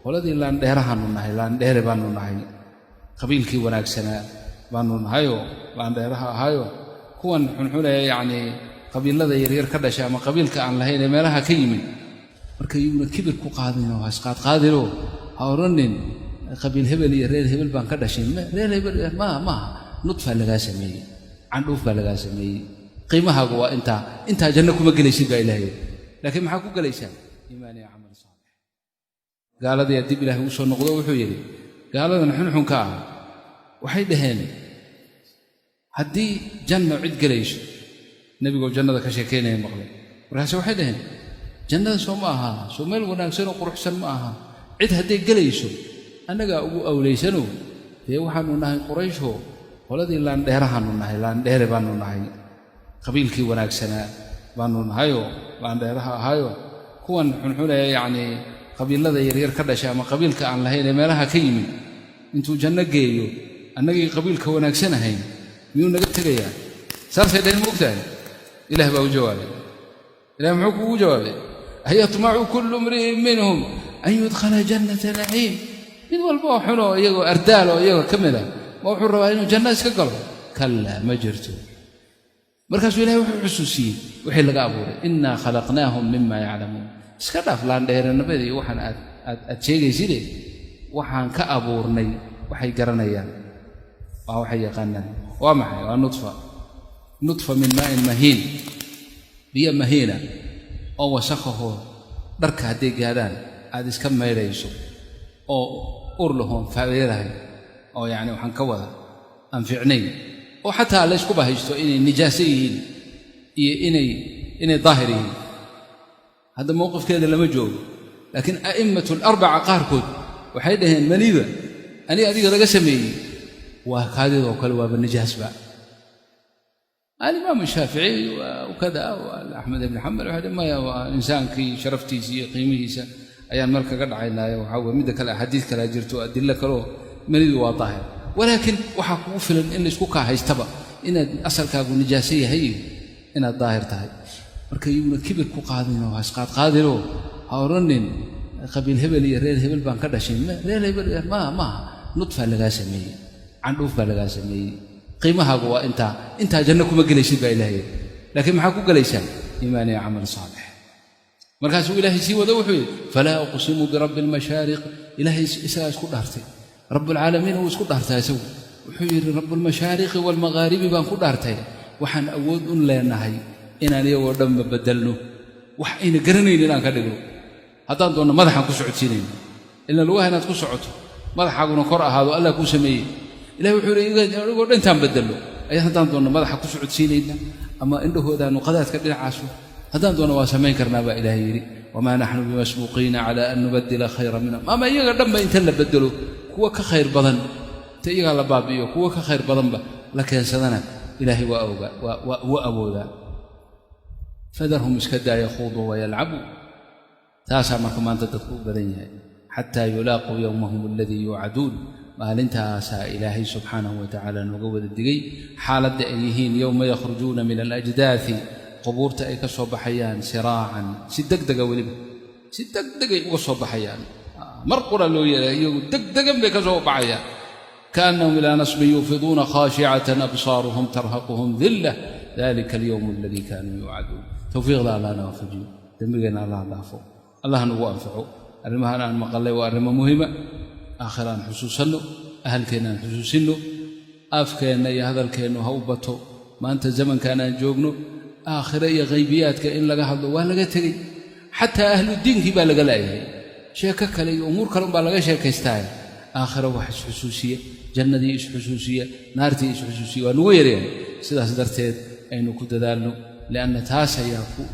qoladii laan dheerahan u nahay laan dheere baan u nahay qabiilkii wanaagsanaa baan u nahay oo laan dheeraha ahayo kuwan xunxunaya yaani qabiilada yaryar ka dhashay ama qabiilka aan lahayn ee meelaha ka yimid marka iyuna kibir ku qaadin oo hasqaad qaadiro ha oranin qabiil hebel iyo reer hebel baan ka dhashay reer hebel ma nudfa laga sameeyay candhuuf baa laga sameeyay qiimahaagu waa inta janno kuma galaysid baa ilaahay laakiin maxaa ku galaysaa iimaan iyo amal saalix gaaladii dib ilaahay u soo noqdo wuxuu yiri gaaladan xunxunka ah waxay dhaheen haddii janno cid galayso nabigu jannada ka sheekeynaya maqlay markaas waxay dhaheen jannada soo ma aha soo meel wanaagsan oo quruxsan ma aha cid haddii galayso annaga ugu awleysano ee waxaanu nahay quraysho qoladii laan dheerahan u nahay laan dheere baanu nahay qabiilkii wanaagsanaa baanu nahayo laan dheeraha ahayo kuwan xunxunaya yaani qabiilada yaryar ka dhashay ama qabiilka aan lahayn ee meelaha ka yimid intuu janno geeyo annagii qabiilka wanaagsan ahayn miyuu naga tegayaa saasay dhaheen moogtahay ilaah baa u jawaabay ilaah muxuu kugu jawaabay ayatmacu kullu imri'in minhum an yudkhala jannata naciim mid walba oo xuno iyagoo ardaal oo iyagoo ka mid ah ma wuxuu rabaa inuu janno iska galo kallaa ma jirto markaasuu ilaahay wuxuu xusuusiyey wixii laga abuuray innaa khalaqnaahum mima yaclamuun iska dhaaf laan dheeranimada iyo waxaan aad sheegayside waxaan ka abuurnay waxay garanayaan waa waxay yaqaanaan waa maxay waa nudfa min maa'in mahiin biyo mahiina oo wasakhaho dharka hadday gaadhaan aad iska maydhayso oo ur lahoon faa'iidahay oo yaani waxaan ka wada aan fiicnayn oo xataa la isku bahaysto inay nijaaso yihiin iyo inay daahir yihiin hadda mowqifkeeda lama joogo laakiin a'immatu al-arba'a qaarkood waxay dhaheen manida adiga laga sameeyey waa kaadidoo kale waaba nijaasba الإمام الشافعي وكذا وأحمد بن حنبل وهذا ما إنسان كي شرفتي سي قيمه سا أيام ملك قد عينا وحاول مدك الأحاديث كلا جرت أدلة كلو مريض وطاهر ولكن وحكوا فلان إن سكوكا هيستبا إن أصل كابو نجاسية هي إن الظاهر تاعي مركي يقول كبر كو قادين واسقاط قادرو هورنين قبيل هبل ريل هبل بان كدشين ريل هبل ما نطفه لغا سميه عندوف لغا سميه qiimahaagu waa inta janno kuma galaysid baa ilaahay laakiin maxaa ku galaysaa iimaan iyo amal saalix markaasuu ilaahay sii wada wuxuu falaa uqsimu bi rabbil mashaariq ilaahay isaga isku dhaartay rabbul aalamiin uu isku dhaartay isagu wuxuu yiri rabbul mashaariq wal magharib baan ku dhaartay waxaan awood u leenahay inaan iyagoo dhan badalno wax ayna garanaynin inaan ka dhigno haddaan doonno madaxan ku socodsiinayno ilaa lugaha inaad ku socoto madaxaaguna kor ahaado Allah ku sameeyay إلهي وحوري يقول أنت عم بدله أي هذا دون ماذا حكوا سعود سينينا أما إنه هذا نقدات كبير عاشو هذا دون واسمين كرنا بإلهي يري وما نحن بمسبوقين على أن نبدل خيرا منهم ما يقدر ما ينتل بدله هو كخير بدن تيجي على بابي هو كخير بدن لكن سدنا إلهي وأبو ذا فذرهم مسكدا يخوضوا ويلعبوا تاسع معكم أنت تدخل بدنيا حتى يلاقوا يومهم الذي يوعدون maalintaasa ilaahay subxaanahu wa tacaala nooga wada digay xaaladda ay yihiin yowma yakhrujuuna min alajdaathi qubuurta ay ka soo baxayaan siraacan si degdega weliba si degdegay uga soo baxayaan mar qura loo yeelay iyagu degdegan bay ka soo baxayaan kaannahum ilaa nasbin yufiduuna khaashicatan absaaruhum tarhaquhum dilla dalika alyowmu alladii kaanuu yuucaduun tawfiiqda allah na waafajiyo dembigeena allah dhaafo allah nagu anfaco arrimahan aan maqalay waa arrimo muhima آخران حسوسنو أهل كينا حسوسنو أف كينا يهذا الكينو هوبتو ما أنت زمن كان جوجنو آخر يا غيبيات كإن لقى هذا ولا جتري حتى أهل الدين كي بالغ لاي شيكا كلي أمور كلام بالغ شيء كيستاهل آخر واحد حسوسية جنة دي إيش حسوسية نار دي إيش حسوسية ونويرين سيدا سدرتين أنو كود دالنو لأن تاسع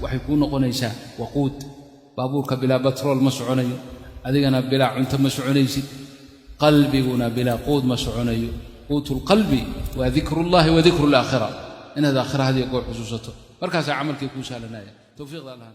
وحيكون قنيسا وقود بابورك بلا بترول مسعوني أدينا بلا عنت مسعوني قلبنا بلا قود مسعوني قوت القلب وذكر الله وذكر الآخرة إن هذا آخرة هذه يقول حسوسته مركز عملك يكون سالنا توفيق الله